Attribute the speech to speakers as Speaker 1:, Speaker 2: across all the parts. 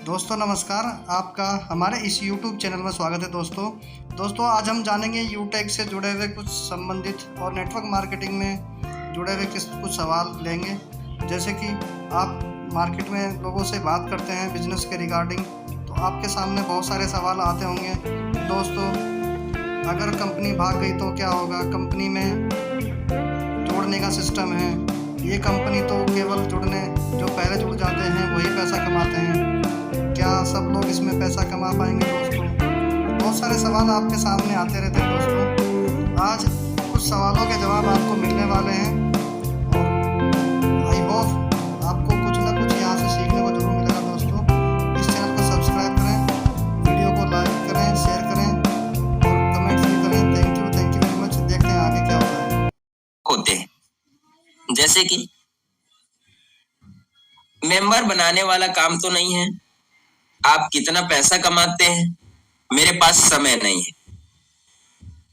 Speaker 1: दोस्तों नमस्कार, आपका हमारे इस YouTube चैनल में स्वागत है। दोस्तों आज हम जानेंगे यूटेक से जुड़े हुए कुछ संबंधित और नेटवर्क मार्केटिंग में जुड़े हुए कुछ सवाल लेंगे। जैसे कि आप मार्केट में लोगों से बात करते हैं बिजनेस के रिगार्डिंग, तो आपके सामने बहुत सारे सवाल आते होंगे। दोस्तों, अगर कंपनी भाग गई तो क्या होगा? कंपनी में जोड़ने का सिस्टम है, ये कंपनी तो केवल जो पहले जुड़ जाते हैं वही पैसा कमाते हैं, क्या सब लोग इसमें पैसा कमा पाएंगे? दोस्तों, बहुत सारे सवाल आपके सामने आते रहते हैं। दोस्तों, आज कुछ सवालों के जवाब आपको मिलने वाले हैं और आई होप आपको कुछ ना कुछ यहाँ से सीखने को जरूर मिलेगा। दोस्तों, इस चैनल को सब्सक्राइब करें, वीडियो को लाइक करें, शेयर करें और कमेंट्स भी करें। Thank you very much. देखते हैं आगे क्या होता है।
Speaker 2: होते हैं जैसे कि मेंबर बनाने वाला काम तो नहीं है, आप कितना पैसा कमाते हैं, मेरे पास समय नहीं है,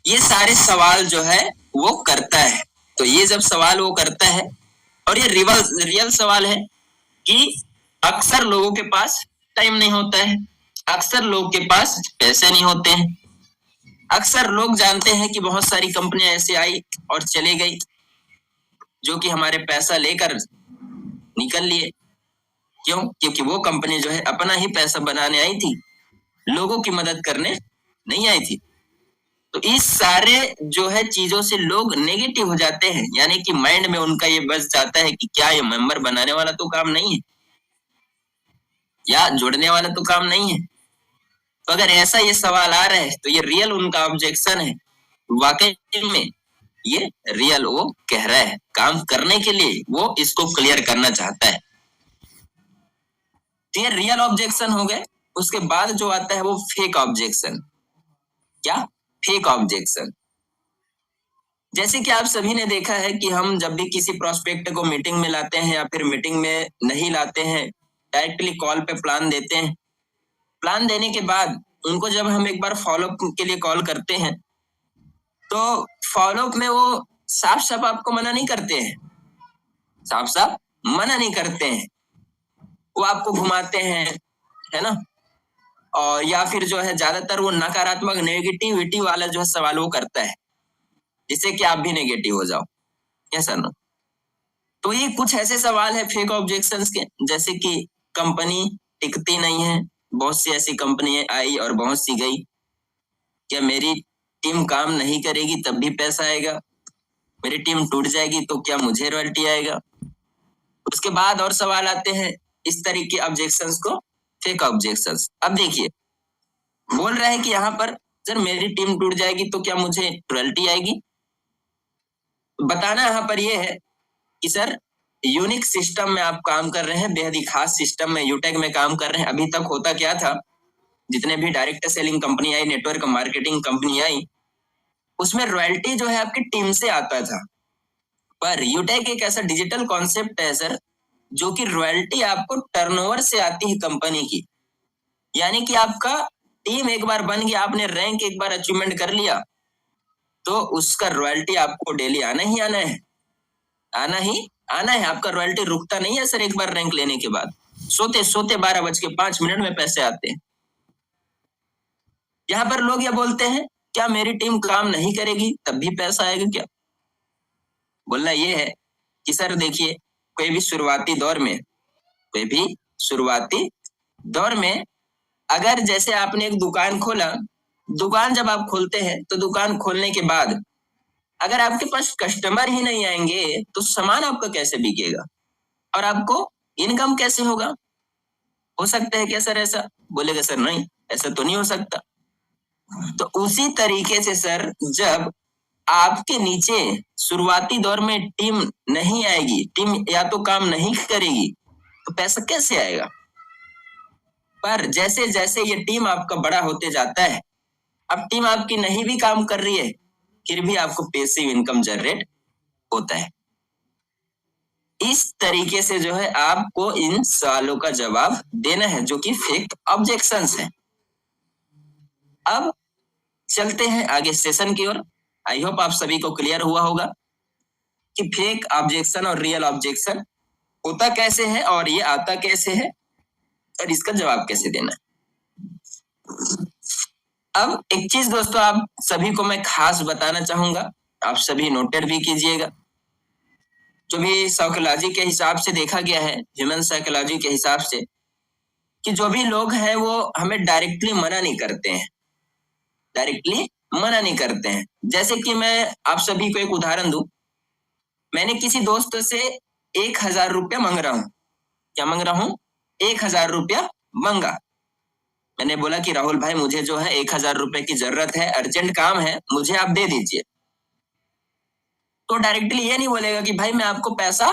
Speaker 2: ये सारे सवाल जो है वो करता है। तो ये जब सवाल वो करता है और ये रियल सवाल है कि अक्सर लोगों के पास टाइम नहीं होता है, अक्सर लोगों के पास पैसे नहीं होते हैं, अक्सर लोग जानते हैं कि बहुत सारी कंपनियां ऐसे आई और चले गई जो कि हमारे पैसा लेकर निकल लिए। क्यों? क्योंकि वो कंपनी जो है अपना ही पैसा बनाने आई थी, लोगों की मदद करने नहीं आई थी। तो इस सारे जो है चीजों से लोग नेगेटिव हो जाते हैं, यानी कि माइंड में उनका ये बस जाता है कि क्या ये मेंबर बनाने वाला तो काम नहीं है या जोड़ने वाला तो काम नहीं है। तो अगर ऐसा ये सवाल आ रहा है तो ये रियल उनका ऑब्जेक्शन है। वाकई में ये रियल वो कह रहा है, काम करने के लिए वो इसको क्लियर करना चाहता है। तो ये रियल ऑब्जेक्शन हो गए। उसके बाद जो आता है वो फेक ऑब्जेक्शन। क्या? Fake objection. जैसे कि आप सभी ने देखा है कि हम जब भी किसी प्रोस्पेक्ट को मीटिंग में लाते हैं या फिर मीटिंग में नहीं लाते हैं, डायरेक्टली कॉल पे प्लान देते हैं। प्लान देने के बाद उनको जब हम एक बार फॉलोअप के लिए कॉल करते हैं तो फॉलोअप में वो साफ साफ आपको मना नहीं करते हैं, साफ साफ मना नहीं करते हैं, वो आपको घुमाते हैं, है ना। और या फिर जो है ज्यादातर वो नकारात्मक नेगेटिविटी वाला जो है सवाल वो करता है, जिससे कि आप भी नेगेटिव हो जाओ। Yes no. तो ये कुछ ऐसे सवाल है फेक ऑब्जेक्शंस के, जैसे कि कंपनी टिकती नहीं है, बहुत सी ऐसी कंपनी आई और बहुत सी गई, क्या मेरी टीम काम नहीं करेगी तब भी पैसा आएगा, मेरी टीम टूट जाएगी तो क्या मुझे रॉयल्टी आएगा। उसके बाद और सवाल आते हैं इस तरह के ऑब्जेक्शंस को फेक ऑब्जेक्शंस। अब देखिए, बोल रहा है कि यहाँ पर सर मेरी टीम टूट जाएगी तो क्या मुझे रॉयल्टी आएगी। बताना यहाँ पर ये है कि सर यूनिक सिस्टम में आप काम कर रहे हैं, बेहद ही खास सिस्टम में यूटेक में काम कर रहे हैं। अभी तक होता क्या था, जितने भी डायरेक्ट सेलिंग कंपनी आई, नेटवर्क मार्केटिंग कंपनी आई, उसमें रॉयल्टी जो है आपकी टीम से आता था। पर यूटेक एक ऐसा डिजिटल कॉन्सेप्ट है सर, जो कि रॉयल्टी आपको टर्नओवर से आती है कंपनी की। यानी कि आपका टीम एक बार बन गया, आपने रैंक एक बार अचीवमेंट कर लिया, तो उसका रॉयल्टी आपको डेली आना ही आना है, आना ही आना है। आपका रॉयल्टी रुकता नहीं है सर। एक बार रैंक लेने के बाद सोते सोते 12:05 में पैसे आते हैं। यहाँ पर लोग ये बोलते हैं क्या मेरी टीम काम नहीं करेगी तब भी पैसा आएगा क्या? बोलना ये है कि सर देखिए, कोई भी शुरुआती दौर में अगर जैसे आपने एक दुकान खोला, दुकान जब आप खोलते हैं तो दुकान खोलने के बाद अगर आपके पास कस्टमर ही नहीं आएंगे तो सामान आपका कैसे बिकेगा और आपको इनकम कैसे होगा? हो सकता है क्या सर ऐसा? बोलेगा सर नहीं, ऐसा तो नहीं हो सकता। तो उसी तरीके से सर, जब आपके नीचे शुरुआती दौर में टीम नहीं आएगी, टीम या तो काम नहीं करेगी, तो पैसा कैसे आएगा? पर जैसे जैसे ये टीम आपका बड़ा होते जाता है, अब टीम आपकी नहीं भी काम कर रही है फिर भी आपको पैसिव इनकम जनरेट होता है। इस तरीके से जो है आपको इन सवालों का जवाब देना है, जो कि फेक ऑब्जेक्शंस है। अब चलते हैं आगे सेशन की ओर। आई होप आप सभी को क्लियर हुआ होगा कि फेक ऑब्जेक्शन और रियल ऑब्जेक्शन होता कैसे है और ये आता कैसे है। और इसका जवाब कैसे देना है। अब एक चीज दोस्तों आप सभी को मैं खास बताना चाहूंगा, आप सभी नोटेड भी कीजिएगा। जो भी साइकोलॉजी के हिसाब से देखा गया है, ह्यूमन साइकोलॉजी के हिसाब से, कि जो भी लोग हैं वो हमें डायरेक्टली मना नहीं करते हैं, डायरेक्टली मना नहीं करते हैं। जैसे कि मैं आप सभी को एक उदाहरण दूं, मैंने किसी दोस्त से 1,000 रुपया मांग रहा हूं। क्या मांग रहा हूं? 1,000 रुपया मांगा। मैंने बोला कि राहुल भाई मुझे जो है 1,000 रुपए की जरूरत है, अर्जेंट काम है, मुझे आप दे दीजिए। तो डायरेक्टली ये नहीं बोलेगा कि भाई मैं आपको पैसा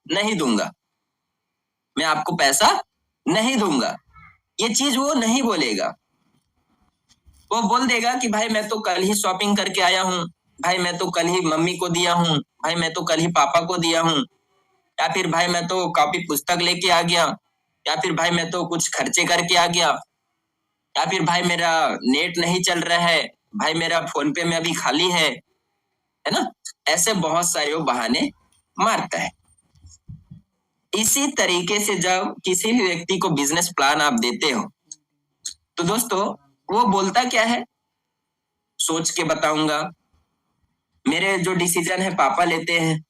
Speaker 2: नहीं दूंगा, मैं आपको पैसा नहीं दूंगा, ये चीज वो नहीं बोलेगा। वो बोल देगा कि भाई मैं तो कल ही शॉपिंग करके आया हूँ, भाई मैं तो कल ही मम्मी को दिया हूँ, भाई मैं तो कल ही पापा को दिया हूँ, या फिर भाई मैं तो कॉपी पुस्तक लेके आ गया, या फिर भाई मैं तो कुछ खर्चे करके आ गया, या फिर भाई मेरा नेट नहीं चल रहा है, भाई मेरा फोन पे में अभी खाली है ना। ऐसे बहुत सारे वो बहाने मारता है। इसी तरीके से जब किसी भी व्यक्ति को बिजनेस प्लान आप देते हो तो दोस्तों वो बोलता क्या है, सोच के बताऊंगा, मेरे जो डिसीजन है पापा लेते हैं,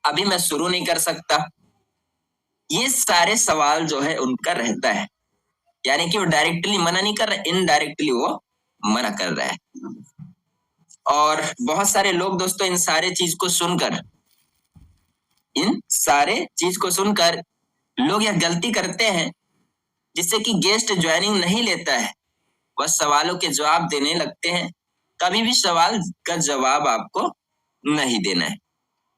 Speaker 2: अभी मैं शुरू नहीं कर सकता। ये सारे सवाल जो है उनका रहता है, यानी कि वो डायरेक्टली मना नहीं कर रहा, इनडायरेक्टली वो मना कर रहा है। और बहुत सारे लोग दोस्तों इन सारे चीज को सुनकर लोग यह गलती करते हैं, जिससे कि गेस्ट ज्वाइनिंग नहीं लेता है, वह सवालों के जवाब देने लगते हैं। कभी भी सवाल का जवाब आपको नहीं देना है।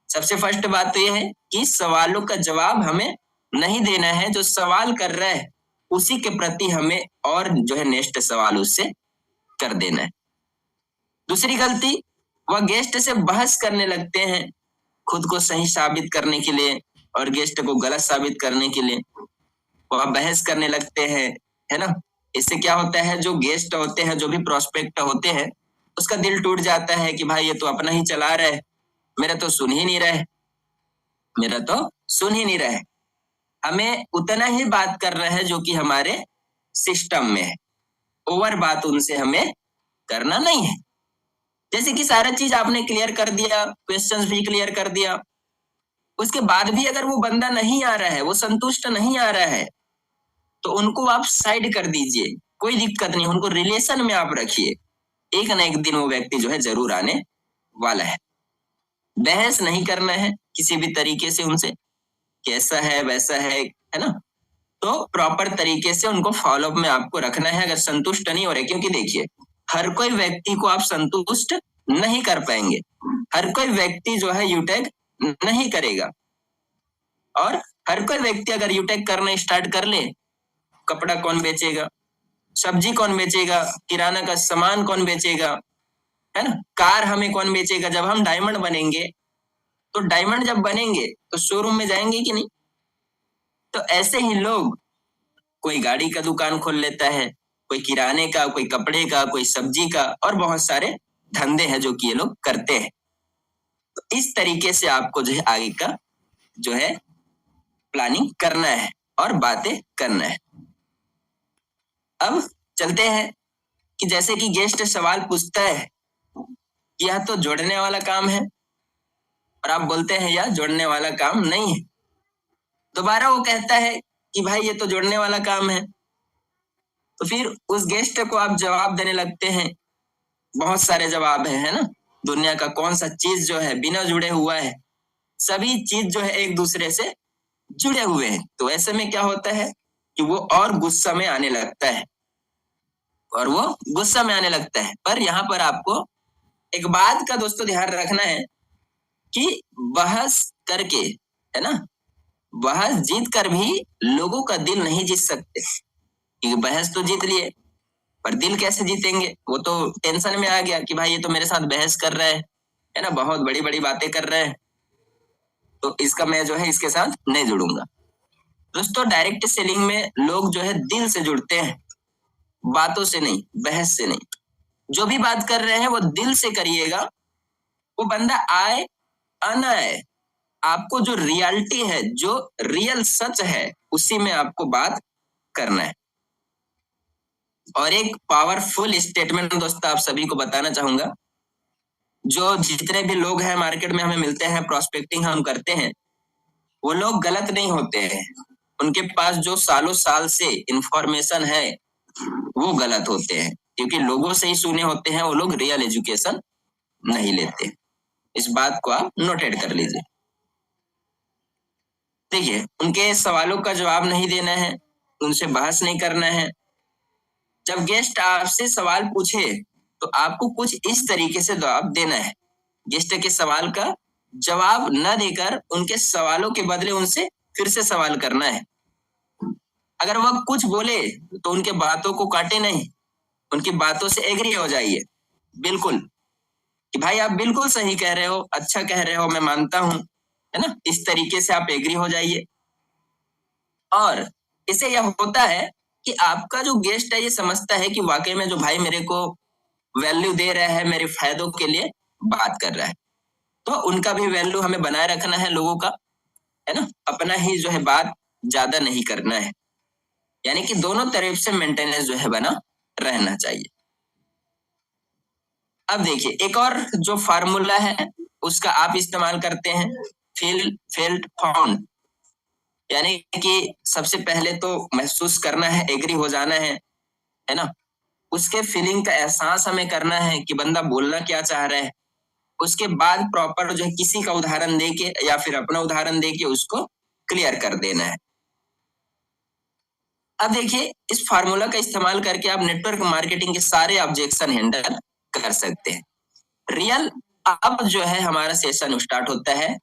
Speaker 2: सबसे फर्स्ट बात तो यह है कि सवालों का जवाब हमें नहीं देना है। जो सवाल कर रहा है उसी के प्रति हमें और जो है नेक्स्ट सवाल उससे कर देना है। दूसरी गलती, वह गेस्ट से बहस करने लगते हैं, खुद को सही साबित करने के लिए और गेस्ट को गलत साबित करने के लिए वह बहस करने लगते हैं, है ना। इससे क्या होता है, जो गेस्ट होते हैं, जो भी प्रोस्पेक्ट होते हैं, उसका दिल टूट जाता है कि भाई ये तो अपना ही चला रहा है, मेरा तो सुन ही नहीं रहे, मेरा तो सुन ही नहीं रहे। हमें उतना ही बात कर रहे हैं जो कि हमारे सिस्टम में है, ओवर बात उनसे हमें करना नहीं है। जैसे कि सारा चीज आपने क्लियर कर दिया, क्वेश्चंस भी क्लियर कर दिया, उसके बाद भी अगर वो बंदा नहीं आ रहा है, वो संतुष्ट नहीं आ रहा है, तो उनको आप साइड कर दीजिए, कोई दिक्कत नहीं, उनको रिलेशन में आप रखिए, एक ना एक दिन वो व्यक्ति जो है जरूर आने वाला है। बहस नहीं करना है किसी भी तरीके से उनसे, कैसा है वैसा है ना। तो प्रॉपर तरीके से उनको फॉलोअप में आपको रखना है अगर संतुष्ट नहीं हो रहे। क्योंकि देखिए हर कोई व्यक्ति को आप संतुष्ट नहीं कर पाएंगे, हर कोई व्यक्ति जो है यूटेक नहीं करेगा, और हर कोई व्यक्ति अगर यूटेक करना स्टार्ट कर ले, कपड़ा कौन बेचेगा, सब्जी कौन बेचेगा, किराना का सामान कौन बेचेगा, है ना, कार हमें कौन बेचेगा। जब हम डायमंड बनेंगे, तो डायमंड जब बनेंगे तो शोरूम में जाएंगे कि नहीं। तो ऐसे ही लोग, कोई गाड़ी का दुकान खोल लेता है, कोई किराने का, कोई कपड़े का, कोई सब्जी का, और बहुत सारे धंधे हैं जो कि ये लोग करते हैं। तो इस तरीके से आपको जो है आगे का जो है प्लानिंग करना है और बातें करना है। अब चलते हैं कि जैसे कि गेस्ट सवाल पूछता है कि यह तो जोड़ने वाला काम है, और आप बोलते हैं यह जोड़ने वाला काम नहीं है। दोबारा वो कहता है कि भाई ये तो जोड़ने वाला काम है, तो फिर उस गेस्ट को आप जवाब देने लगते हैं। बहुत सारे जवाब है ना, दुनिया का कौन सा चीज जो है बिना जुड़े हुआ है, सभी चीज जो है एक दूसरे से जुड़े हुए हैं। तो ऐसे में क्या होता है कि वो और गुस्सा में आने लगता है, और वो गुस्सा में आने लगता है। पर यहाँ पर आपको एक बात का दोस्तों ध्यान रखना है कि बहस करके, है ना, बहस जीत कर भी लोगों का दिल नहीं जीत सकते, क्योंकि बहस तो जीत लिए पर दिल कैसे जीतेंगे। वो तो टेंशन में आ गया कि भाई ये तो मेरे साथ बहस कर रहा है ना, बहुत बड़ी बड़ी बातें कर रहा है, तो इसका मैं जो है इसके साथ नहीं जुड़ूंगा। दोस्तों डायरेक्ट सेलिंग में लोग जो है दिल से जुड़ते हैं, बातों से नहीं, बहस से नहीं। जो भी बात कर रहे हैं वो दिल से करिएगा, वो बंदा आए आना है, आपको जो रियलिटी है, जो रियल सच है, उसी में आपको बात करना है। और एक पावरफुल स्टेटमेंट दोस्तों आप सभी को बताना चाहूंगा, जो जितने भी लोग हैं मार्केट में हमें मिलते हैं, प्रोस्पेक्टिंग हम करते हैं, वो लोग गलत नहीं होते हैं। उनके पास जो सालों साल से इंफॉर्मेशन है वो गलत होते हैं, क्योंकि लोगों से ही सुने होते हैं, वो लोग रियल एजुकेशन नहीं लेते। इस बात को आप नोटेड कर लीजिए। देखिए, उनके सवालों का जवाब नहीं देना है, उनसे बहस नहीं करना है। जब गेस्ट आपसे सवाल पूछे तो आपको कुछ इस तरीके से जवाब देना है। गेस्ट के सवाल का जवाब न देकर उनके सवालों के बदले उनसे फिर से सवाल करना है। अगर वह कुछ बोले तो उनके बातों को काटे नहीं, उनकी बातों से एग्री हो जाइए, बिल्कुल, कि भाई आप बिल्कुल सही कह रहे हो, अच्छा कह रहे हो, मैं मानता हूं, है ना। इस तरीके से आप एग्री हो जाइए। और इससे यह होता है कि आपका जो गेस्ट है ये समझता है कि वाकई में जो भाई मेरे को वैल्यू दे रहा है, मेरे फायदों के लिए बात कर रहा है। तो उनका भी वैल्यू हमें बनाए रखना है लोगों का, है ना। अपना ही जो है बात ज्यादा नहीं करना है, यानी कि दोनों तरफ से मेंटेनेंस जो है बना रहना चाहिए। अब देखिए, एक और जो फार्मूला है उसका आप इस्तेमाल करते हैं, फील फेल्ट फाउंड, यानी कि सबसे पहले तो महसूस करना है, एग्री हो जाना है ना। उसके फीलिंग का एहसास हमें करना है कि बंदा बोलना क्या चाह रहा है। उसके बाद प्रॉपर जो है किसी का उदाहरण देके या फिर अपना उदाहरण देके उसको क्लियर कर देना है। अब देखिए, इस फार्मूला का इस्तेमाल करके आप नेटवर्क मार्केटिंग के सारे ऑब्जेक्शन हैंडल कर सकते हैं। रियल अब जो है हमारा सेशन स्टार्ट होता है,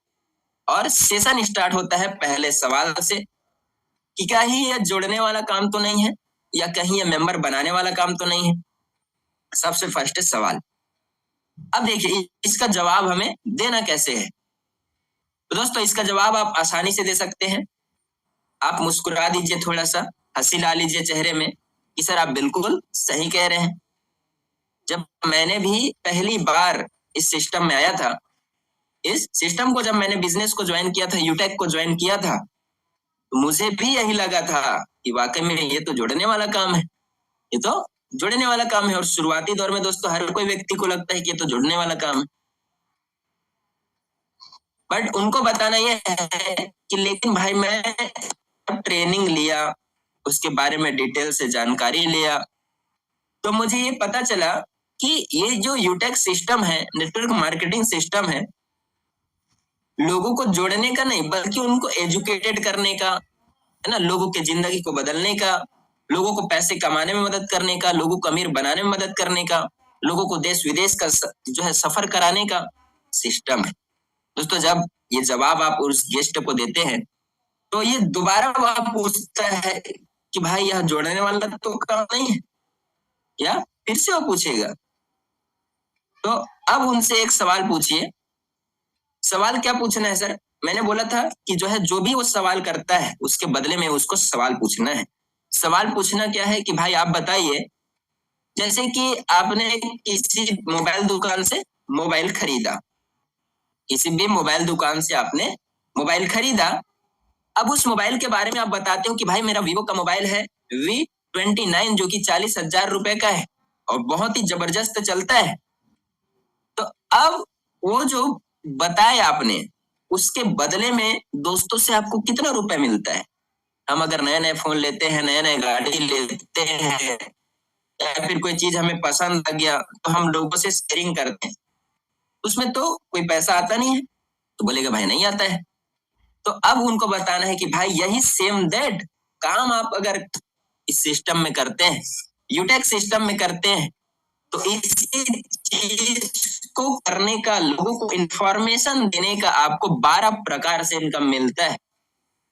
Speaker 2: और सेशन स्टार्ट होता है पहले सवाल से कि क्या ही ये जोड़ने वाला काम तो नहीं है, या कहीं ये मेंबर बनाने वाला काम तो नहीं है। सबसे फर्स्ट सवाल। अब देखिए, इसका जवाब हमें देना कैसे है। तो दोस्तों, इसका जवाब आप आसानी से दे सकते हैं। आप मुस्कुरा दीजिए, थोड़ा सा हंसी ला लीजिए चेहरे में कि सर आप बिल्कुल सही कह रहे हैं। जब मैंने भी पहली बार इस सिस्टम में आया था, इस सिस्टम को जब मैंने बिजनेस को ज्वाइन किया था, यूटेक को ज्वाइन किया था, तो मुझे भी यही लगा था कि वाकई में ये तो जोड़ने वाला काम है, ये तो जुड़ने वाला काम है। और शुरुआती दौर में दोस्तों हर कोई व्यक्ति को लगता है कि ये तो जुड़ने वाला काम है, बट उनको बताना ये है कि लेकिन भाई मैं ट्रेनिंग लिया, उसके बारे में डिटेल से जानकारी लिया, तो मुझे ये पता चला कि ये जो यूटेक सिस्टम है, नेटवर्क मार्केटिंग सिस्टम है, लोगों को जोड़ने का नहीं बल्कि उनको एजुकेटेड करने का, है ना, लोगों की जिंदगी को बदलने का, लोगों को पैसे कमाने में मदद करने का, लोगों को अमीर बनाने में मदद करने का, लोगों को देश विदेश का जो है सफर कराने का सिस्टम है। दोस्तों, जब ये जवाब आप उस गेस्ट को देते हैं तो ये दोबारा आप पूछता है कि भाई यह जोड़ने वाला तो काम नहीं है, या फिर से वो पूछेगा। तो अब उनसे एक सवाल पूछिए। सवाल क्या पूछना है सर? मैंने बोला था कि जो है जो भी वो सवाल करता है उसके बदले में उसको सवाल पूछना है। सवाल पूछना क्या है कि भाई आप बताइए, जैसे कि आपने किसी मोबाइल दुकान से मोबाइल खरीदा, किसी भी मोबाइल दुकान से आपने मोबाइल खरीदा। अब उस मोबाइल के बारे में आप बताते हो कि भाई मेरा वीवो का मोबाइल है V29 जो कि 40,000 रुपए का है और बहुत ही जबरदस्त चलता है। तो अब वो जो बताए आपने, उसके बदले में दोस्तों से आपको कितना रुपए मिलता है। हम अगर नए नए फोन लेते हैं, नए नए गाड़ी लेते हैं, या फिर कोई चीज हमें पसंद आ गया तो हम लोगों से शेयरिंग करते हैं, उसमें तो कोई पैसा आता नहीं है। तो बोलेगा भाई नहीं आता है। तो अब उनको बताना है कि भाई यही सेम दैट काम आप अगर इस सिस्टम में करते हैं, यूटेक सिस्टम में करते हैं, तो इसी चीज को करने का, लोगों को इंफॉर्मेशन देने का आपको 12 प्रकार से इनकम मिलता है।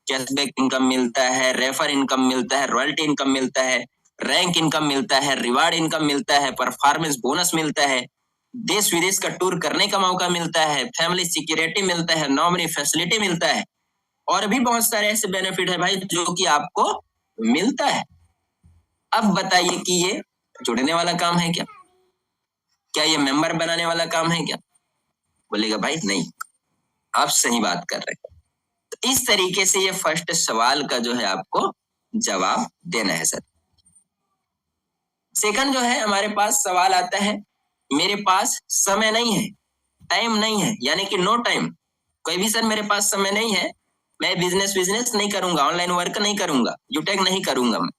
Speaker 2: कैशबैक इनकम मिलता है, रेफर इनकम मिलता है, रॉयल्टी इनकम मिलता है, रैंक इनकम मिलता है, रिवार्ड इनकम मिलता है, परफॉर्मेंस बोनस मिलता है, देश विदेश का टूर करने का मौका मिलता है, फैमिली सिक्योरिटी मिलता है, नॉमिनी फैसिलिटी मिलता है, और भी बहुत सारे ऐसे बेनिफिट है भाई जो कि आपको मिलता है। अब बताइए कि ये जुड़ने वाला काम है क्या? क्या ये मेंबर बनाने वाला काम है क्या? बोलेगा भाई नहीं, आप सही बात कर रहे हैं। तो इस तरीके से ये फर्स्ट सवाल का जो है आपको जवाब देना है सर। सेकंड जो है हमारे पास सवाल आता है, मेरे पास समय नहीं है, टाइम नहीं है, यानी कि नो टाइम। कोई भी सर मेरे पास समय नहीं है, मैं बिजनेस नहीं करूंगा, ऑनलाइन वर्क नहीं करूंगा, यूटेक नहीं करूंगा मैं।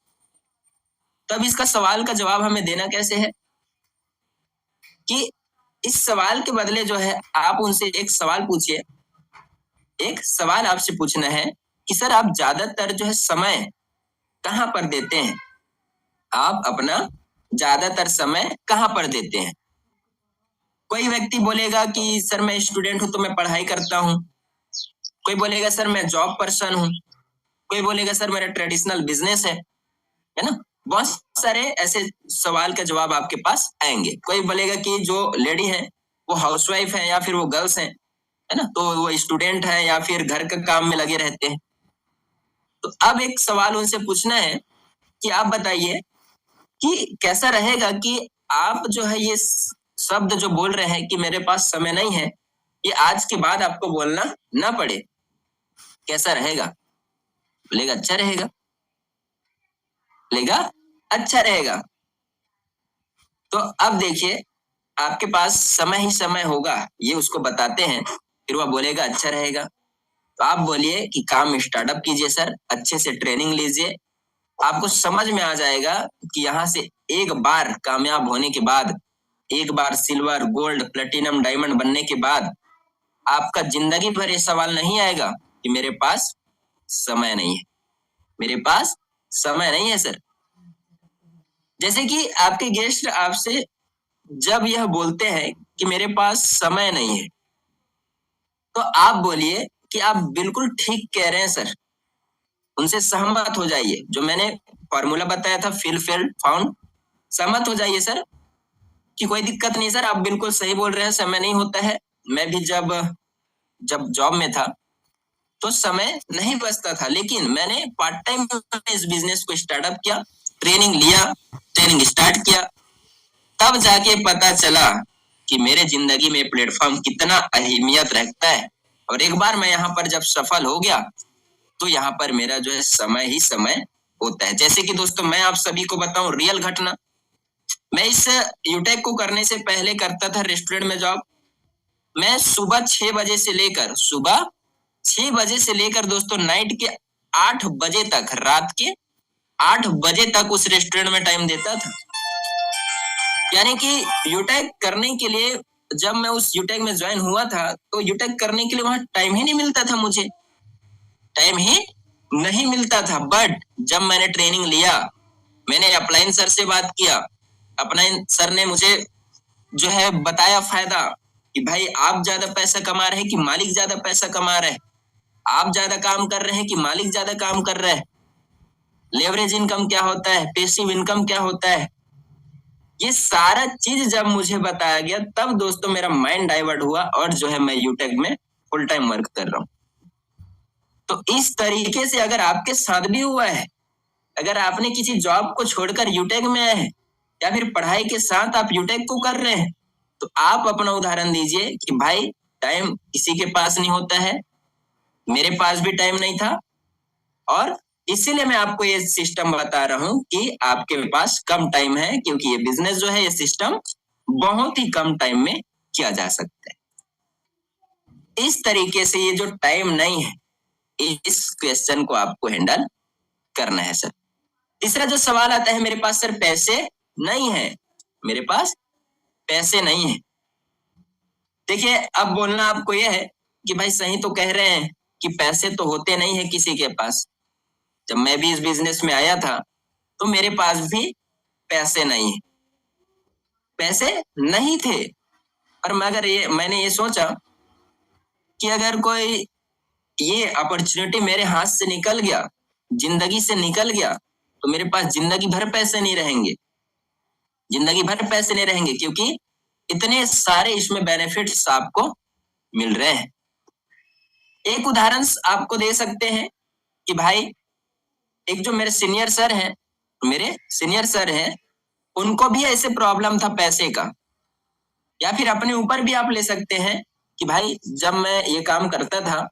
Speaker 2: तब इसका सवाल का जवाब हमें देना कैसे है कि इस सवाल के बदले जो है आप उनसे एक सवाल पूछिए। एक सवाल आपसे पूछना है कि सर आप ज्यादातर जो है समय कहां पर देते हैं, आप अपना ज्यादातर समय कहां पर देते हैं। कोई व्यक्ति बोलेगा कि सर मैं स्टूडेंट हूं तो मैं पढ़ाई करता हूं, कोई बोलेगा सर मैं जॉब पर्सन हूं, कोई बोलेगा सर मेरा ट्रेडिशनल बिजनेस है ना। बहुत सारे ऐसे सवाल का जवाब आपके पास आएंगे। कोई बोलेगा कि जो लेडी है वो हाउसवाइफ है या फिर वो गर्ल्स है ना, तो वो स्टूडेंट है या फिर घर के काम में लगे रहते हैं। तो अब एक सवाल उनसे पूछना है कि आप बताइए कि कैसा रहेगा कि आप जो है ये शब्द जो बोल रहे हैं कि मेरे पास समय नहीं है, ये आज के बाद आपको बोलना ना पड़े, कैसा रहेगा। बोलेगा अच्छा रहेगा, बोलेगा अच्छा रहेगा। तो अब देखिए आपके पास समय ही समय होगा, ये उसको बताते हैं, फिर वह बोलेगा अच्छा रहेगा। तो आप बोलिए कि काम स्टार्टअप कीजिए सर, अच्छे से ट्रेनिंग लीजिए, आपको समझ में आ जाएगा कि यहाँ से एक बार कामयाब होने के बाद, एक बार सिल्वर गोल्ड प्लेटिनम डायमंड बनने के बाद आपका जिंदगी भर ये सवाल नहीं आएगा कि मेरे पास समय नहीं है, मेरे पास समय नहीं है सर। जैसे कि आपके गेस्ट आपसे जब यह बोलते हैं कि मेरे पास समय नहीं है, तो आप बोलिए कि आप बिल्कुल ठीक कह रहे हैं सर, उनसे सहमत हो जाइए। जो मैंने फॉर्मूला बताया था फिल फेल्ड फाउंड, सहमत हो जाइए सर कि कोई दिक्कत नहीं सर, आप बिल्कुल सही बोल रहे हैं, समय नहीं होता है। मैं भी जब जॉब में था तो समय नहीं बचता था, लेकिन मैंने पार्ट टाइम इस बिजनेस को स्टार्टअप किया, ट्रेनिंग लिया, ट्रेनिंग स्टार्ट किया, तब जाके पता चला कि मेरे जिंदगी में प्लेटफॉर्म कितना अहमियत रखता है। और एक बार मैं यहाँ पर जब सफल हो गया तो यहाँ पर मेरा जो है समय ही समय होता है। जैसे कि दोस्तों मैं आप सभी को बताऊं रियल घटना, मैं इस यूटेक को करने से पहले करता था रेस्टोरेंट में जॉब। मैं सुबह 6 बजे से लेकर दोस्तों नाइट के 8 बजे तक, रात के 8 बजे तक उस रेस्टोरेंट में टाइम देता था। यानी कि यूटेक करने के लिए जब मैं उस यूटेक में ज्वाइन हुआ था तो यूटेक करने के लिए वहां टाइम ही नहीं मिलता था, मुझे टाइम ही नहीं मिलता था। बट जब मैंने ट्रेनिंग लिया, मैंने अपलाइन सर से बात किया, अपलाइन सर ने मुझे जो है बताया फायदा कि भाई आप ज्यादा पैसा कमा रहे हैं कि मालिक ज्यादा पैसा कमा रहे हैं, आप ज्यादा काम कर रहे हैं कि मालिक ज्यादा काम कर रहे हैं, लेवरेज इनकम क्या होता है, पैसिव इनकम क्या होता है, ये सारा चीज जब मुझे बताया गया तब दोस्तों मेरा माइंड डाइवर्ट हुआ और जो है मैं यूटेक में फुल टाइम वर्क कर रहा हूं। तो इस तरीके से अगर आपके साथ भी हुआ है, अगर आपने किसी जॉब को छोड़कर यूटेक में आए हैं या फिर पढ़ाई के साथ आप यूटेक को कर रहे हैं, तो आप अपना उदाहरण दीजिए कि भाई टाइम किसी के पास नहीं होता है, मेरे पास भी टाइम नहीं था, और इसीलिए मैं आपको ये सिस्टम बता रहा हूं कि आपके पास कम टाइम है, क्योंकि ये बिजनेस जो है ये सिस्टम बहुत ही कम टाइम में किया जा सकता है। इस तरीके से ये जो टाइम नहीं है, इस क्वेश्चन को आपको हैंडल करना है सर। तीसरा जो सवाल आता है, मेरे पास सर पैसे नहीं है, मेरे पास पैसे नहीं है। देखिए अब बोलना आपको यह है कि भाई सही तो कह रहे हैं कि पैसे तो होते नहीं है किसी के पास। जब मैं भी इस बिजनेस में आया था तो मेरे पास भी पैसे नहीं है, पैसे नहीं थे। और मैंने ये सोचा कि अगर कोई ये अपॉर्चुनिटी मेरे हाथ से निकल गया, जिंदगी से निकल गया, तो मेरे पास जिंदगी भर पैसे नहीं रहेंगे, जिंदगी भर पैसे नहीं रहेंगे, क्योंकि इतने सारे इसमें बेनिफिट्स आपको मिल रहे हैं। एक उदाहरण आपको दे सकते हैं कि भाई एक जो मेरे सीनियर सर हैं, उनको भी ऐसे प्रॉब्लम था पैसे का। या फिर अपने ऊपर भी आप ले सकते हैं कि भाई जब मैं ये काम करता था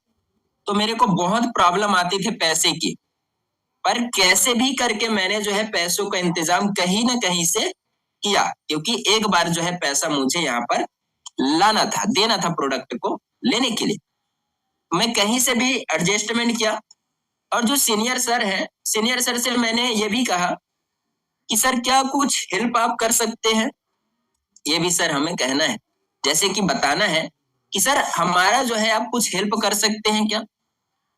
Speaker 2: तो मेरे को बहुत प्रॉब्लम आती थी पैसे की, पर कैसे भी करके मैंने जो है पैसों का इंतजाम कहीं ना कहीं से किया, क्योंकि एक बार जो है पैसा मुझे यहाँ पर लाना था, देना था प्रोडक्ट को लेने के लिए। मैं कहीं से भी एडजस्टमेंट किया, और जो सीनियर सर है, सीनियर सर से मैंने ये भी कहा कि सर क्या कुछ हेल्प आप कर सकते हैं, ये भी सर हमें कहना है, जैसे कि बताना है कि सर हमारा जो है आप कुछ हेल्प कर सकते हैं क्या।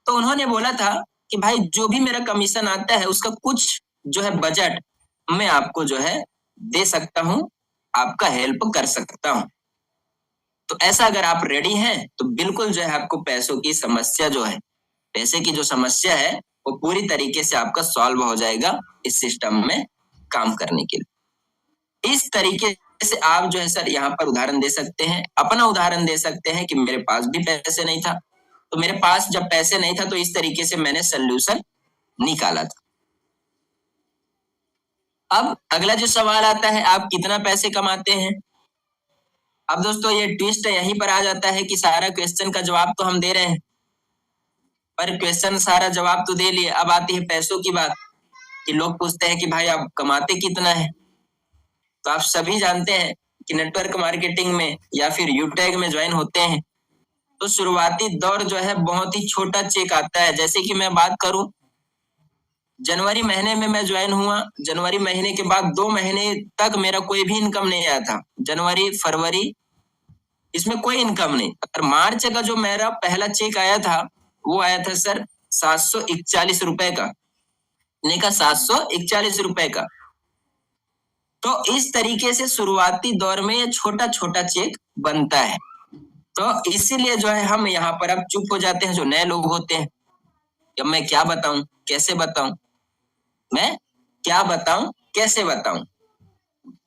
Speaker 2: तो उन्होंने बोला था कि भाई जो भी मेरा कमीशन आता है उसका कुछ जो है बजट मैं आपको जो है दे सकता हूं, आपका हेल्प कर सकता हूं। तो ऐसा अगर आप रेडी हैं तो बिल्कुल जो है आपको पैसों की समस्या जो है, पैसे की जो समस्या है वो पूरी तरीके से आपका सॉल्व हो जाएगा इस सिस्टम में काम करने के लिए। इस तरीके से आप जो है सर यहाँ पर उदाहरण दे सकते हैं, अपना उदाहरण दे सकते हैं कि मेरे पास भी पैसे नहीं था, तो मेरे पास जब पैसे नहीं था तो इस तरीके से मैंने सोल्यूशन निकाला था। अब अगला जो सवाल आता है, आप कितना पैसे कमाते हैं। अब दोस्तों ये ट्विस्ट यहीं पर आ जाता है कि सारा क्वेश्चन का जवाब तो हम दे रहे हैं, पर क्वेश्चन सारा जवाब तो दे लिए, अब आती है पैसों की बात कि लोग पूछते हैं कि भाई आप कमाते कितना है। तो आप सभी जानते हैं कि नेटवर्क मार्केटिंग में या फिर यूटैग में ज्वाइन होते हैं तो शुरुआती दौर जो है बहुत ही छोटा चेक आता है। जैसे कि मैं बात करूं, जनवरी महीने में मैं ज्वाइन हुआ, जनवरी महीने के बाद 2 महीने तक मेरा कोई भी इनकम नहीं आया था। जनवरी फरवरी इसमें कोई इनकम नहीं, और मार्च का जो मेरा पहला चेक आया था वो आया था सर 741 रुपए का, नहीं का 741 रुपए का। तो इस तरीके से शुरुआती दौर में ये छोटा छोटा चेक बनता है। तो इसीलिए जो है हम यहाँ पर अब चुप हो जाते हैं जो नए लोग होते हैं, कि मैं क्या बताऊं, कैसे बताऊं, मैं क्या बताऊं, कैसे बताऊं।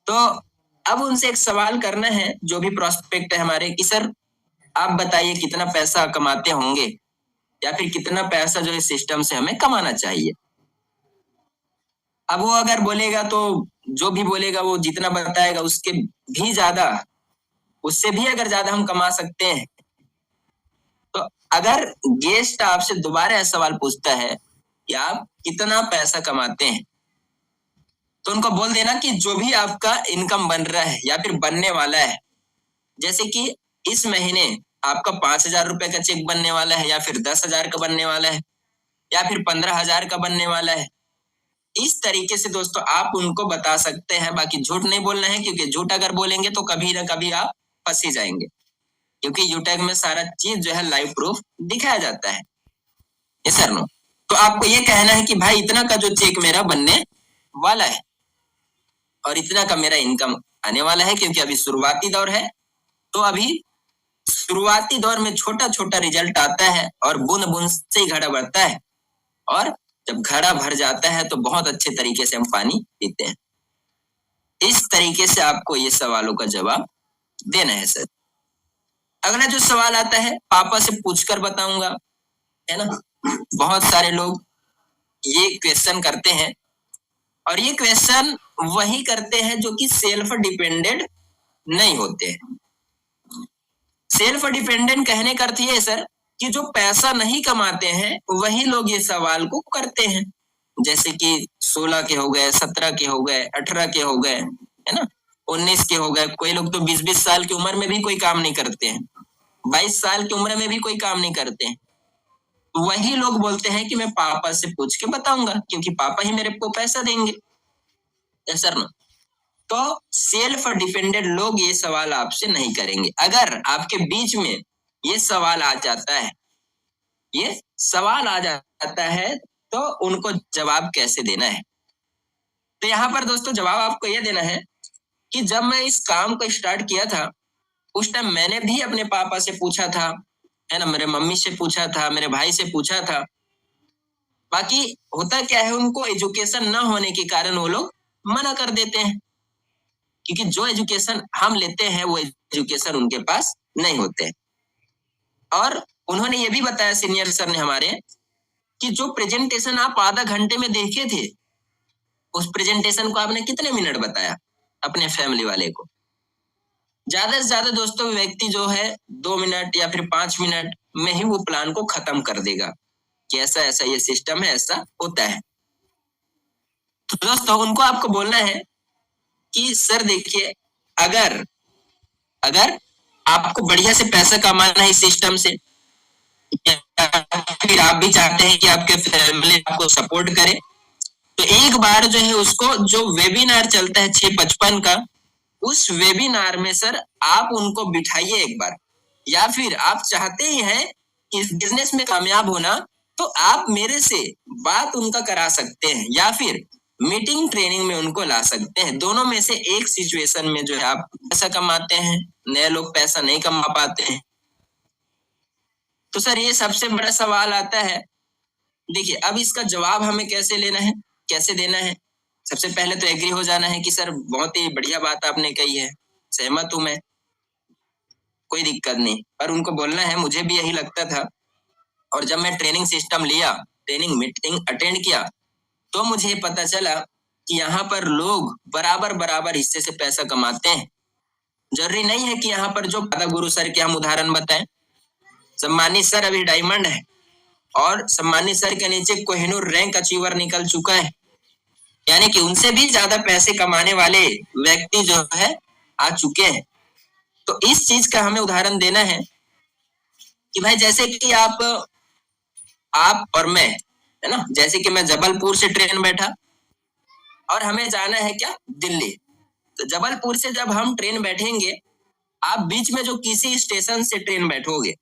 Speaker 2: तो अब उनसे एक सवाल करना है जो भी प्रोस्पेक्ट है हमारे, कि सर आप बताइए कितना पैसा कमाते होंगे, या फिर कितना पैसा जो इस सिस्टम से हमें कमाना चाहिए। अब वो अगर बोलेगा तो जो भी बोलेगा वो जितना बताएगा उसके भी ज्यादा, उससे भी अगर ज्यादा हम कमा सकते हैं। तो अगर गेस्ट आपसे दोबारा यह सवाल पूछता है कि आप कितना पैसा कमाते हैं, तो उनको बोल देना कि जो भी आपका इनकम बन रहा है या फिर बनने वाला है, जैसे कि इस महीने आपका 5,000 रुपए का चेक बनने वाला है, या फिर 10,000 का बनने वाला है, या फिर 15,000 का बनने वाला है। इस तरीके से दोस्तों आप उनको बता सकते हैं। बाकी झूठ नहीं बोलना है, क्योंकि झूठ अगर बोलेंगे तो कभी ना कभी आप फंस ही जाएंगे, क्योंकि यूटैग में सारा चीज जो है लाइव प्रूफ दिखाया जाता है। Yes sir no. तो आपको ये कहना है कि भाई इतना का जो चेक मेरा बनने वाला है और इतना का मेरा इनकम आने वाला है, क्योंकि अभी शुरुआती दौर है। तो अभी शुरुआती दौर में छोटा छोटा रिजल्ट आता है और बूंद बूंद से ही घड़ा बढ़ता है, और जब घड़ा भर जाता है तो बहुत अच्छे तरीके से हम पानी पीते हैं। इस तरीके से आपको ये सवालों का जवाब देना है सर। अगला जो सवाल आता है, पापा से पूछकर बताऊंगा, है ना। बहुत सारे लोग ये क्वेश्चन करते हैं, और ये क्वेश्चन वही करते हैं जो कि सेल्फ डिपेंडेंट नहीं होते। सेल्फ डिपेंडेंट कहने का अर्थ ये है सर कि जो पैसा नहीं कमाते हैं वही लोग ये सवाल को करते हैं। जैसे कि 16 के हो गए, 17 के हो गए, 18 के हो गए, है ना, 19 के हो गए। कोई लोग तो 20-20 साल की उम्र में भी कोई काम नहीं करते हैं, 22 साल की उम्र में भी कोई काम नहीं करते हैं। वही लोग बोलते हैं कि मैं पापा से पूछ के बताऊंगा, क्योंकि पापा ही मेरे को पैसा देंगे। सर ना, तो सेल्फ डिपेंडेंट लोग ये सवाल आपसे नहीं करेंगे। अगर आपके बीच में ये सवाल आ जाता है, ये सवाल आ जाता है, तो उनको जवाब कैसे देना है। तो यहाँ पर दोस्तों जवाब आपको ये देना है कि जब मैं इस काम को स्टार्ट किया था उस टाइम मैंने भी अपने पापा से पूछा था, है ना, मेरे मम्मी से पूछा था, मेरे भाई से पूछा था। बाकी होता क्या है, उनको एजुकेशन न होने के कारण वो लोग मना कर देते हैं, क्योंकि जो एजुकेशन हम लेते हैं वो एजुकेशन उनके पास नहीं होते। और उन्होंने ये भी बताया, सीनियर सर ने हमारे, कि जो प्रेजेंटेशन आप आधा घंटे में देखे थे उस प्रेजेंटेशन को आपने कितने मिनट बताया अपने फैमिली वाले को। ज्यादा से ज्यादा दोस्तों व्यक्ति जो है 2 मिनट या फिर 5 मिनट में ही वो प्लान को खत्म कर देगा कि ऐसा ऐसा ये सिस्टम है, ऐसा होता है। तो दोस्तों उनको आपको बोलना है कि सर देखिए, अगर अगर आपको बढ़िया से पैसा कमाना है इस सिस्टम से, या फिर आप भी चाहते हैं कि आपके फैमिली आपको सपोर्ट करे, तो एक बार जो है उसको, जो वेबिनार चलता है 655 का, उस वेबिनार में सर आप उनको बिठाइए एक बार। या फिर आप चाहते ही हैं इस बिजनेस में कामयाब होना, तो आप मेरे से बात उनका करा सकते हैं, या फिर मीटिंग ट्रेनिंग में उनको ला सकते हैं। दोनों में से एक सिचुएशन में जो है आप पैसा कमाते हैं, नए लोग पैसा नहीं कमा पाते हैं। तो सर ये सबसे बड़ा सवाल आता है। देखिए अब इसका जवाब हमें कैसे लेना है, कैसे देना है। सबसे पहले तो एग्री हो जाना है कि सर बहुत ही बढ़िया बात आपने कही है, सहमत हूं मैं, कोई दिक्कत नहीं। पर उनको बोलना है मुझे भी यही लगता था, और जब मैं ट्रेनिंग सिस्टम लिया, ट्रेनिंग मीटिंग अटेंड किया, तो मुझे पता चला कि यहाँ पर लोग बराबर बराबर हिस्से से पैसा कमाते हैं। जरूरी नहीं है कि यहाँ पर जो गुरु सर के हम उदाहरण बताएं, सम्मानित सर अभी डायमंड है, और सम्मानित सर के नीचे कोहिनूर रैंक अचीवर निकल चुका है, यानी कि उनसे भी ज्यादा पैसे कमाने वाले व्यक्ति जो है आ चुके हैं। तो इस चीज का हमें उदाहरण देना है कि भाई जैसे कि आप और मैं, है ना, जैसे कि मैं जबलपुर से ट्रेन बैठा और हमें जाना है क्या, दिल्ली। तो जबलपुर से जब हम ट्रेन बैठेंगे, आप बीच में जो किसी स्टेशन से ट्रेन बैठोगे,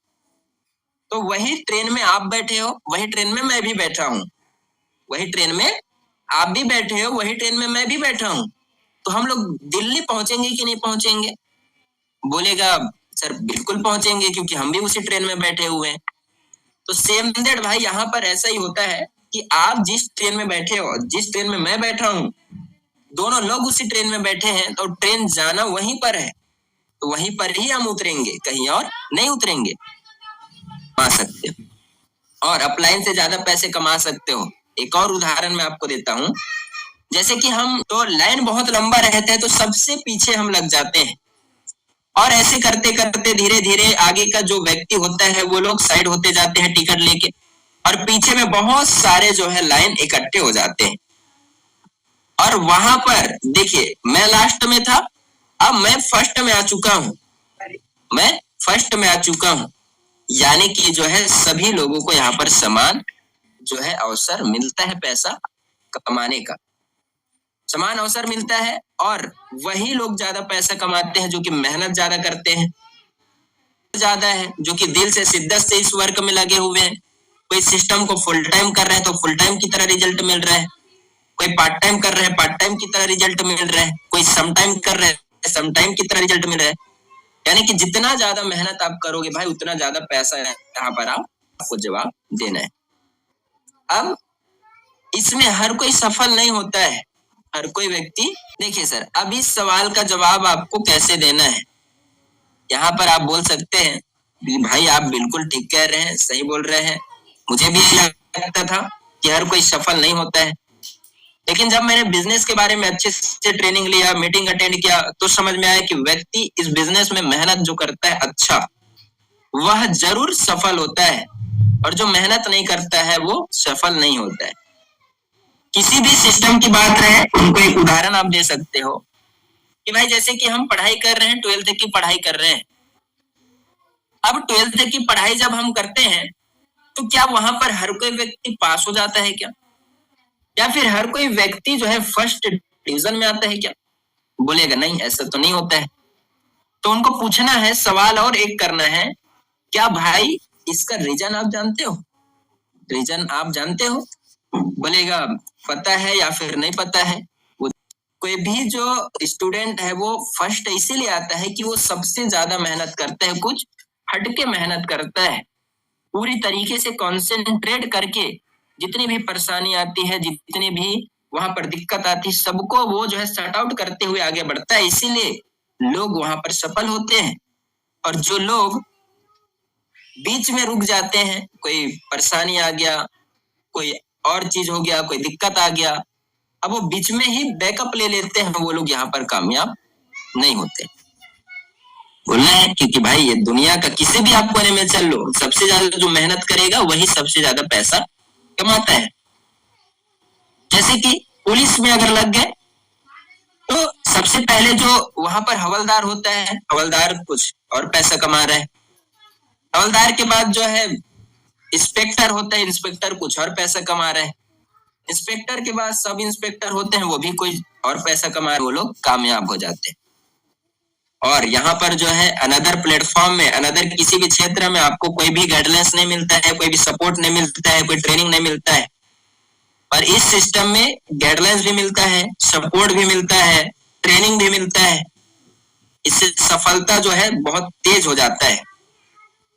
Speaker 2: तो वही ट्रेन में आप बैठे हो, वही ट्रेन में मैं भी बैठा हूं, वही ट्रेन में आप भी बैठे हो, वही ट्रेन में मैं भी बैठा हूं। तो हम लोग दिल्ली पहुंचेंगे कि नहीं पहुंचेंगे? बोलेगा सर बिल्कुल पहुंचेंगे, क्योंकि हम भी उसी ट्रेन में बैठे हुए हैं। तो सेम दैट भाई यहाँ पर ऐसा ही होता है कि आप जिस ट्रेन में बैठे हो, जिस ट्रेन में मैं बैठा हूं, दोनों लोग उसी ट्रेन में बैठे हैं, तो ट्रेन जाना वहीं पर है, तो वहीं पर ही हम उतरेंगे, कहीं और नहीं उतरेंगे। कमा सकते हो और अपलाइन से ज्यादा पैसे कमा सकते हो। एक और उदाहरण मैं आपको देता हूं, जैसे कि हम तो लाइन बहुत लंबा रहता है, तो सबसे पीछे हम लग जाते हैं, और ऐसे करते करते धीरे धीरे आगे का जो व्यक्ति होता है वो लोग साइड होते जाते हैं टिकट लेके, और पीछे में बहुत सारे जो है लाइन इकट्ठे हो जाते हैं। और वहां पर देखिए मैं लास्ट में था, अब मैं फर्स्ट में आ चुका हूं, मैं फर्स्ट में आ चुका हूं, यानी कि जो है सभी लोगों को यहाँ पर समान जो है अवसर मिलता है, पैसा कमाने का समान अवसर मिलता है। और वही लोग ज्यादा पैसा कमाते हैं जो कि मेहनत ज्यादा करते हैं, ज्यादा है, जो कि दिल से शिद्दत से इस वर्क में लगे हुए हैं। कोई सिस्टम को फुल टाइम कर रहे हैं तो फुल टाइम की तरह रिजल्ट मिल रहा है, कोई पार्ट टाइम कर रहे हैं पार्ट टाइम की तरह रिजल्ट मिल रहा है, कोई सम टाइम कर रहे हैं सम टाइम की तरह रिजल्ट मिल रहा है। यानी कि जितना ज्यादा मेहनत आप करोगे भाई, उतना ज्यादा पैसा यहाँ पर आपको जवाब देना है। अब इसमें हर कोई सफल नहीं होता है, हर कोई व्यक्ति। देखिए सर अब इस सवाल का जवाब आपको कैसे देना है, यहाँ पर आप बोल सकते हैं भाई आप बिल्कुल ठीक कह रहे हैं, सही बोल रहे हैं, मुझे भी लगता था कि हर कोई सफल नहीं होता है, लेकिन जब मैंने बिजनेस के बारे में अच्छे से ट्रेनिंग लिया, मीटिंग अटेंड किया, तो समझ में आया कि व्यक्ति इस बिजनेस में मेहनत जो करता है अच्छा, वह जरूर सफल होता है, और जो मेहनत नहीं करता है वो सफल नहीं होता है। किसी भी सिस्टम की बात रहे, उनको एक उदाहरण आप दे सकते हो कि भाई जैसे कि हम पढ़ाई कर रहे हैं, 12th की पढ़ाई कर रहे हैं। अब 12th की पढ़ाई जब हम करते हैं, तो क्या वहां पर हर कोई व्यक्ति पास हो जाता है क्या, या फिर हर कोई व्यक्ति जो है फर्स्ट डिवीजन में आता है क्या? बोलेगा नहीं, ऐसा तो नहीं होता है। तो उनको पूछना है, सवाल और एक करना है, क्या भाई इसका रीजन आप जानते हो, रीजन आप जानते हो? बोलेगा पता है या फिर नहीं पता है। कोई भी जो स्टूडेंट है वो फर्स्ट इसीलिए आता है कि वो सबसे ज्यादा मेहनत करता है, कुछ हटके मेहनत करता है, पूरी तरीके से कॉन्सेंट्रेट करके, जितनी भी परेशानी आती है, जितनी भी वहां पर दिक्कत आती है, सबको वो जो है सॉर्ट आउट करते हुए आगे बढ़ता है, इसीलिए लोग वहां पर सफल होते हैं। और जो लोग बीच में रुक जाते हैं, कोई परेशानी आ गया, कोई और चीज हो गया, कोई दिक्कत आ गया, अब वो बीच में ही बैकअप ले लेते हैं, वो लोग यहाँ पर कामयाब नहीं होते। बोलना है क्योंकि भाई ये दुनिया का किसी भी आप कोने में चल लो, सबसे ज्यादा जो मेहनत करेगा वही सबसे ज्यादा पैसा कमाता है। जैसे कि पुलिस में अगर लग गए तो सबसे पहले जो वहां पर हवलदार होता है, हवलदार कुछ और पैसा कमा रहा है। हवलदार के बाद जो है इंस्पेक्टर होता है, इंस्पेक्टर कुछ और पैसा कमा रहा है। इंस्पेक्टर के बाद सब इंस्पेक्टर होते हैं, वो भी कोई और पैसा कमा रहे हैं, वो लोग कामयाब हो जाते हैं। और यहाँ पर जो है अनदर प्लेटफॉर्म में, अनदर किसी भी क्षेत्र में आपको कोई भी गाइडलाइंस नहीं मिलता है, कोई भी सपोर्ट नहीं मिलता है, कोई ट्रेनिंग नहीं मिलता है। और इस सिस्टम में गाइडलाइंस भी मिलता है, सपोर्ट भी मिलता है, ट्रेनिंग भी मिलता है। इससे सफलता जो है बहुत तेज हो जाता है,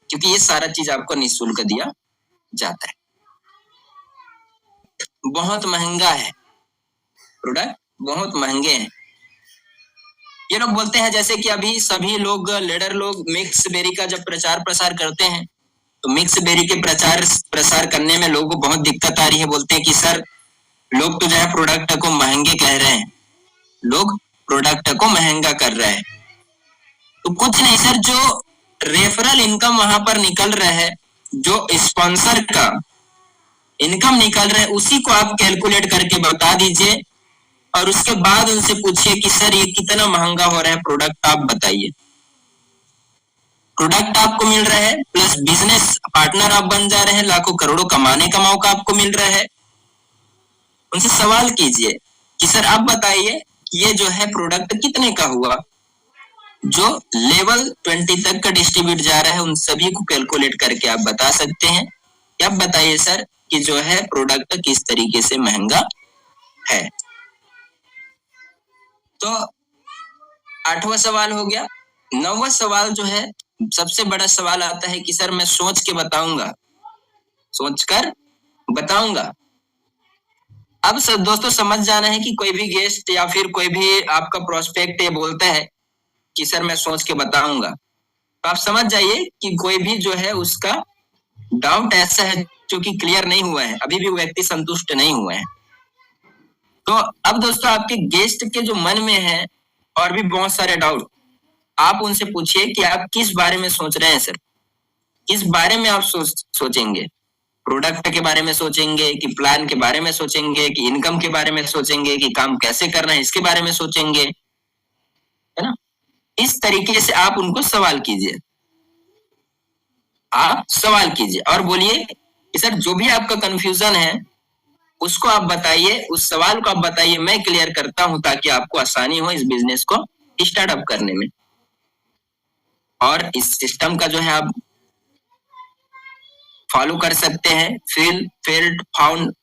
Speaker 2: क्योंकि ये सारा चीज आपको निःशुल्क दिया जाता है। बहुत महंगा है प्रोडक्ट, बहुत महंगे हैं। ये लोग बोलते हैं, जैसे कि अभी सभी लोग लीडर लोग मिक्स बेरी का जब प्रचार प्रसार करते हैं, तो मिक्स बेरी के प्रचार प्रसार करने में लोगों को बहुत दिक्कत आ रही है। बोलते हैं कि सर लोग तो जो है प्रोडक्ट को महंगे कह रहे हैं, लोग प्रोडक्ट को महंगा कर रहे हैं। तो कुछ नहीं सर, जो रेफरल इनकम वहां पर निकल रहा है, जो स्पॉन्सर का इनकम निकल रहा है, उसी को आप कैलकुलेट करके बता दीजिए और उसके बाद उनसे पूछिए कि सर ये कितना महंगा हो रहा है प्रोडक्ट, आप बताइए। प्रोडक्ट आपको मिल रहा है, प्लस बिजनेस पार्टनर आप बन जा रहे हैं, लाखों करोड़ों कमाने का मौका आपको मिल रहा है। उनसे सवाल कीजिए कि सर आप बताइए ये जो है प्रोडक्ट कितने का हुआ। जो लेवल 20 तक का डिस्ट्रीब्यूट जा रहा है, उन सभी को कैलकुलेट करके आप बता सकते हैं। अब बताइए सर कि जो है प्रोडक्ट किस तरीके से महंगा है। तो 8वां सवाल हो गया। 9वां सवाल जो है सबसे बड़ा सवाल आता है कि सर मैं सोच के बताऊंगा, सोचकर बताऊंगा। अब सर दोस्तों समझ जाना है कि कोई भी गेस्ट या फिर कोई भी आपका प्रोस्पेक्ट ये बोलता है कि सर मैं सोच के बताऊंगा, तो आप समझ जाइए कि कोई भी जो है उसका डाउट ऐसा है जो कि क्लियर नहीं हुआ है, अभी भी वो व्यक्ति संतुष्ट नहीं हुए हैं। तो अब दोस्तों आपके गेस्ट के जो मन में है और भी बहुत सारे डाउट, आप उनसे पूछिए कि आप किस बारे में सोच रहे हैं सर, किस बारे में आप सोचेंगे। प्रोडक्ट के बारे में सोचेंगे कि प्लान के बारे में सोचेंगे कि इनकम के बारे में सोचेंगे कि काम कैसे करना है इसके बारे में सोचेंगे, है ना। इस तरीके से आप उनको सवाल कीजिए, आप सवाल कीजिए और बोलिए कि सर जो भी आपका कंफ्यूजन है उसको आप बताइए, उस सवाल को आप बताइए, मैं क्लियर करता हूं ताकि आपको आसानी हो इस बिजनेस को स्टार्टअप करने में। और इस सिस्टम का जो है आप फॉलो कर सकते हैं, फील फेल्ड फाउंड,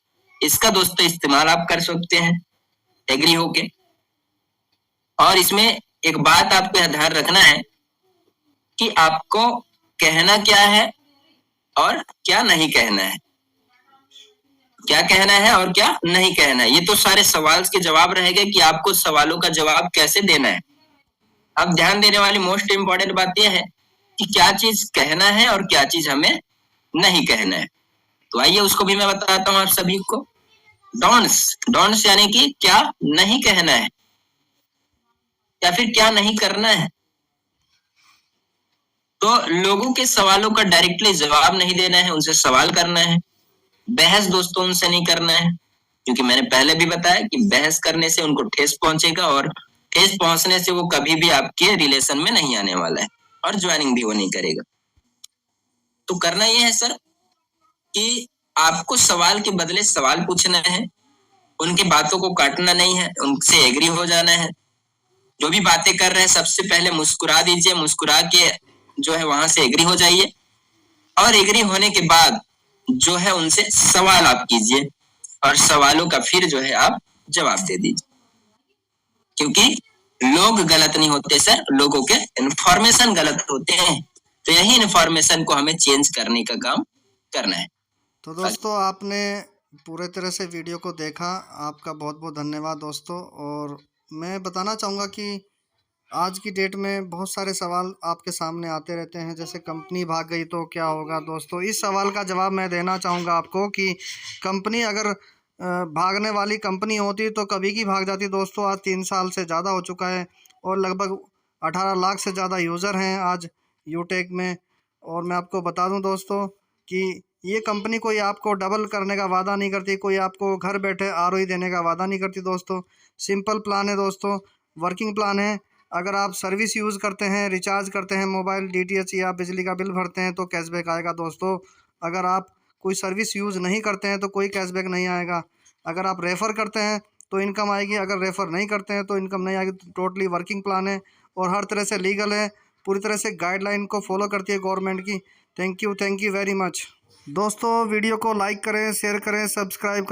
Speaker 2: इसका दोस्तों इस्तेमाल आप कर सकते हैं एग्री होके। और इसमें एक बात आपको यह ध्यान रखना है कि आपको कहना क्या है और क्या नहीं कहना है, क्या कहना है और क्या नहीं कहना है। ये तो सारे सवाल के जवाब रहेंगे कि आपको सवालों का जवाब कैसे देना है। अब ध्यान देने वाली मोस्ट इंपॉर्टेंट बात यह है कि क्या चीज कहना है और क्या चीज हमें नहीं कहना है। तो आइए उसको भी मैं बताता हूं आप सभी को। डोंट्स यानी कि क्या नहीं कहना है या फिर क्या नहीं करना है। तो लोगों के सवालों का डायरेक्टली जवाब नहीं देना है, उनसे सवाल करना है। बहस दोस्तों उनसे नहीं करना है, क्योंकि मैंने पहले भी बताया कि बहस करने से उनको ठेस पहुंचेगा और ठेस पहुंचने से वो कभी भी आपके रिलेशन में नहीं आने वाला है और ज्वाइनिंग भी वो नहीं करेगा। तो करना ये है सर कि आपको सवाल के बदले सवाल पूछना है, उनकी बातों को काटना नहीं है, उनसे एग्री हो जाना है। जो भी बातें कर रहे हैं सबसे पहले मुस्कुरा दीजिए, मुस्कुरा के जो है वहां से एग्री हो जाइए और एग्री होने के बाद जो है उनसे सवाल आप कीजिए और सवालों का फिर जो है आप जवाब दे दीजिए। क्योंकि लोग गलत नहीं होते सर, लोगों के इंफॉर्मेशन गलत होते हैं, तो यही इंफॉर्मेशन को हमें चेंज करने का काम करना है।
Speaker 1: तो दोस्तों आपने पूरे तरह से वीडियो को देखा, आपका बहुत बहुत धन्यवाद दोस्तों। और मैं बताना चाहूँगा कि आज की डेट में बहुत सारे सवाल आपके सामने आते रहते हैं, जैसे कंपनी भाग गई तो क्या होगा। दोस्तों इस सवाल का जवाब मैं देना चाहूँगा आपको कि कंपनी अगर भागने वाली कंपनी होती तो कभी की भाग जाती दोस्तों। आज 3 साल से ज़्यादा हो चुका है और लगभग 18 लाख से ज़्यादा यूज़र हैं आज यूटेक में। और मैं आपको बता दूं दोस्तों कि ये कंपनी कोई आपको डबल करने का वादा नहीं करती, कोई आपको घर बैठे ROI देने का वादा नहीं करती दोस्तों। सिंपल प्लान है दोस्तों, वर्किंग प्लान है। अगर आप सर्विस यूज़ करते हैं, रिचार्ज करते हैं, मोबाइल DTH या बिजली का बिल भरते हैं तो कैशबैक आएगा दोस्तों। अगर आप कोई सर्विस यूज़ नहीं करते हैं तो कोई कैशबैक नहीं आएगा। अगर आप रेफ़र करते हैं तो इनकम आएगी, अगर रेफ़र नहीं करते हैं तो इनकम नहीं आएगी। टोटली वर्किंग प्लान है और हर तरह से लीगल है, पूरी तरह से गाइडलाइन को फॉलो करती है गवर्नमेंट की। थैंक यू वेरी मच दोस्तों। वीडियो को लाइक करें, शेयर करें, सब्सक्राइब करें।